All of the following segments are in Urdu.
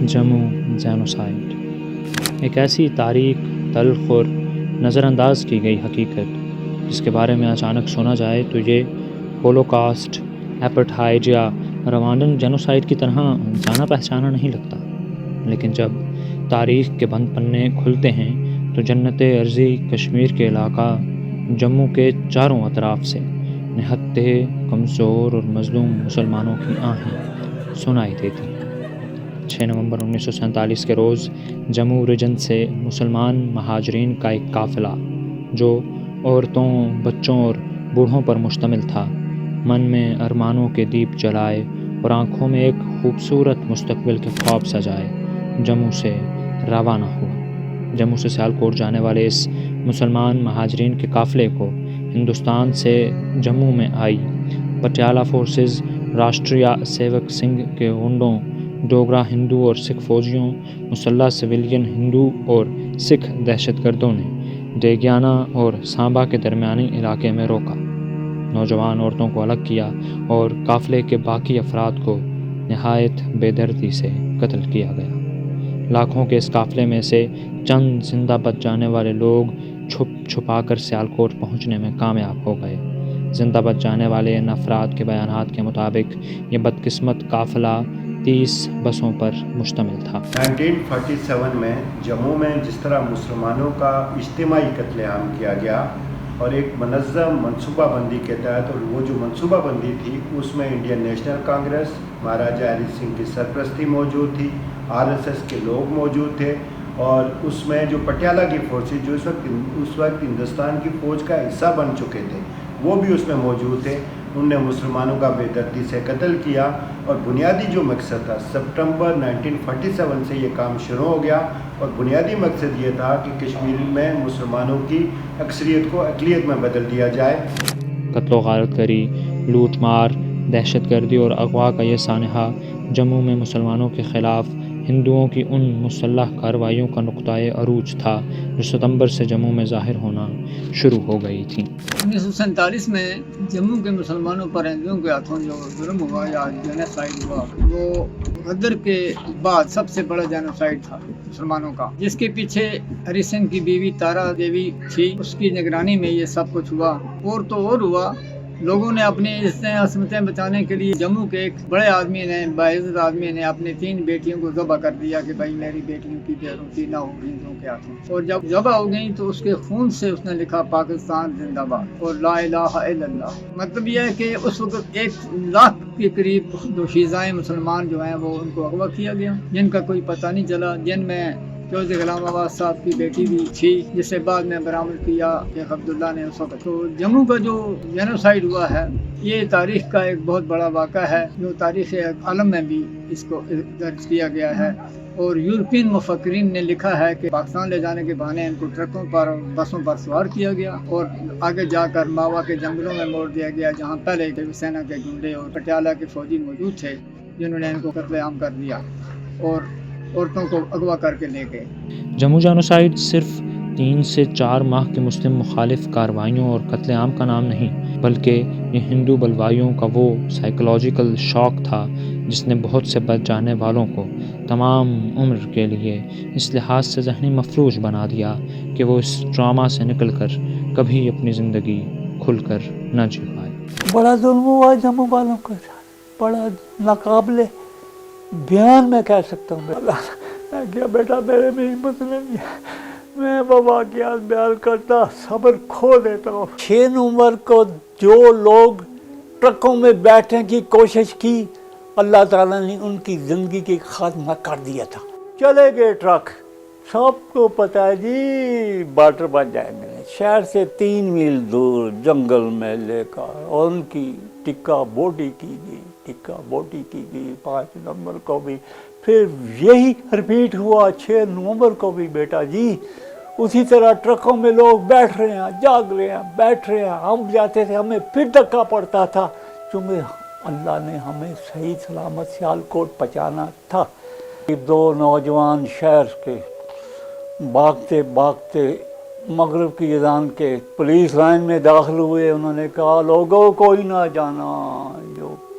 جموں جینوسائیڈ ایک ایسی تاریک، تلخ اور نظر انداز کی گئی حقیقت جس کے بارے میں اچانک سنا جائے تو یہ ہولوکاسٹ، ایپرٹھائڈ یا روانڈن جینوسائیڈ کی طرح جانا پہچانا نہیں لگتا، لیکن جب تاریخ کے بند پنے کھلتے ہیں تو جنت ارضی کشمیر کے علاقہ جموں کے چاروں اطراف سے نہتے کمزور اور مظلوم مسلمانوں کی آہیں سنائی دیتی ہیں۔ 6 نومبر 1947 کے روز جموں ریجن سے مسلمان مہاجرین کا ایک قافلہ جو عورتوں، بچوں اور بوڑھوں پر مشتمل تھا، من میں ارمانوں کے دیپ جلائے اور آنکھوں میں ایک خوبصورت مستقبل کے خواب سجائے جموں سے روانہ ہوا۔ جموں سے سیالکوٹ جانے والے اس مسلمان مہاجرین کے قافلے کو ہندوستان سے جموں میں آئی پٹیالہ فورسز، راشٹریہ سیوک سنگھ کے غنڈوں، ڈوگرا ہندو اور سکھ فوجیوں، مسلح سویلین ہندو اور سکھ دہشت گردوں نے ڈیگیانا اور سانبا کے درمیانی علاقے میں روکا، نوجوان عورتوں کو الگ کیا اور قافلے کے باقی افراد کو نہایت بے دردی سے قتل کیا گیا۔ لاکھوں کے اس قافلے میں سے چند زندہ بچ جانے والے لوگ چھپ چھپا کر سیالکوٹ پہنچنے میں کامیاب ہو گئے۔ زندہ بچ جانے والے ان افراد کے بیانات کے مطابق یہ بدقسمت قافلہ 30 بسوں پر مشتمل تھا۔ 1947 میں جموں میں جس طرح مسلمانوں کا اجتماعی قتل عام کیا گیا اور ایک منظم منصوبہ بندی کے تحت، اور وہ جو منصوبہ بندی تھی اس میں انڈین نیشنل کانگریس، مہاراجہ ہری سنگھ کی سرپرستی موجود تھی، RSS کے لوگ موجود تھے، اور اس میں جو پٹیالہ کی فورسز جو اس وقت ہندوستان کی فوج کا حصہ بن چکے تھے وہ بھی اس میں موجود تھے۔ انہوں نے مسلمانوں کا بے دردی سے قتل کیا، اور بنیادی جو مقصد تھا سپٹمبر 1947 سے یہ کام شروع ہو گیا، اور بنیادی مقصد یہ تھا کہ کشمیر میں مسلمانوں کی اکثریت کو اقلیت میں بدل دیا جائے۔ قتل و غارت گری، لوٹ مار، دہشت گردی اور اغوا کا یہ سانحہ جموں میں مسلمانوں کے خلاف ہندوؤں کی ان مسلح کارروائیوں کا نقطۂ عروج تھا جو ستمبر سے جموں میں ظاہر ہونا شروع ہو گئی تھیں۔ 1947 میں جموں کے مسلمانوں پر ہندوؤں کے ہاتھوں جو ظلم ہوا یا جینوسائیڈ ہوا، وہ غدر کے بعد سب سے بڑا جینوسائیڈ تھا مسلمانوں کا، جس کے پیچھے ہری سنگھ کی بیوی تارا دیوی تھی، اس کی نگرانی میں یہ سب کچھ ہوا۔ اور تو اور ہوا، لوگوں نے اپنی عصمتیں بچانے کے لیے جموں کے ایک بڑے آدمی نے، باعزت آدمی نے اپنی 3 بیٹیوں کو ذبح کر دیا کہ بھائی میری بیٹیوں کی بےعزتی نہ ہو ہندوؤں کے ہاتھوں، اور جب ذبح ہو گئی تو اس کے خون سے اس نے لکھا پاکستان زندہ باد اور لا الہ الا اللہ۔ مطلب یہ ہے کہ اس وقت 1 لاکھ کے قریب دوشیزائیں مسلمان جو ہیں وہ ان کو اغوا کیا گیا، جن کا کوئی پتہ نہیں چلا، جن میں چودھری غلام آباد صاحب کی بیٹی بھی تھی جسے بعد میں برآمد کیا شیخ عبداللہ نے اس وقت۔ تو جموں کا جو جینوسائیڈ ہوا ہے یہ تاریخ کا ایک بہت بڑا واقعہ ہے جو تاریخ عالم میں بھی اس کو درج کیا گیا ہے، اور یورپین مفکرین نے لکھا ہے کہ پاکستان لے جانے کے بہانے ان کو ٹرکوں پر اور بسوں پر سوار کیا گیا اور آگے جا کر ماوا کے جنگلوں میں موڑ دیا گیا، جہاں پہلے سینا کے گنڈے اور پٹیالہ کے فوجی موجود تھے جنہوں نے ان کو قتل عام کر دیا اور عورتوں کو اغوا کر کے لے گئے۔ جموں جینوسائیڈ صرف 3 سے 4 ماہ کی مسلم مخالف کارروائیوں اور قتل عام کا نام نہیں، بلکہ یہ ہندو بلوائیوں کا وہ سائیکولوجیکل شاک تھا جس نے بہت سے بچ جانے والوں کو تمام عمر کے لیے اس لحاظ سے ذہنی مفلوج بنا دیا کہ وہ اس ٹراما سے نکل کر کبھی اپنی زندگی کھل کر نہ جی پائے۔ بڑا ظلم ہوا جموں والوں کو، بڑا ناقابل بیان میں کہہ سکتا ہوں۔ میں کیا بیٹا میرے میں ہمت نہیں ہے، میں وہ واقعات بیان کرتا صبر کھو دیتا ہوں۔ 6 نومبر کو جو لوگ ٹرکوں میں بیٹھنے کی کوشش کی اللہ تعالیٰ نے ان کی زندگی کی خاتمہ کر دیا تھا۔ چلے گئے ٹرک، سب کو پتہ ہے جی بارڈر بن جائے گے، شہر سے 3 میل دور جنگل میں لے کر، اور ان کی ٹکا بوٹی کی گئی، 5 نومبر کو بھی پھر یہی رپیٹ ہوا 6 نومبر کو بھی بیٹا جی، اسی طرح ٹرکوں میں لوگ بیٹھ رہے ہیں، جاگ رہے ہیں، بیٹھ رہے ہیں، ہم جاتے تھے ہمیں پھر دھکا پڑتا تھا، چونکہ اللہ نے ہمیں صحیح سلامت سیالکوٹ پہنچانا تھا۔ 2 نوجوان شہر کے بھاگتے بھاگتے مغرب کی اذان کے پولیس لائن میں داخل ہوئے، انہوں نے کہا لوگوں کوئی نہ جانا، جو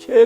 6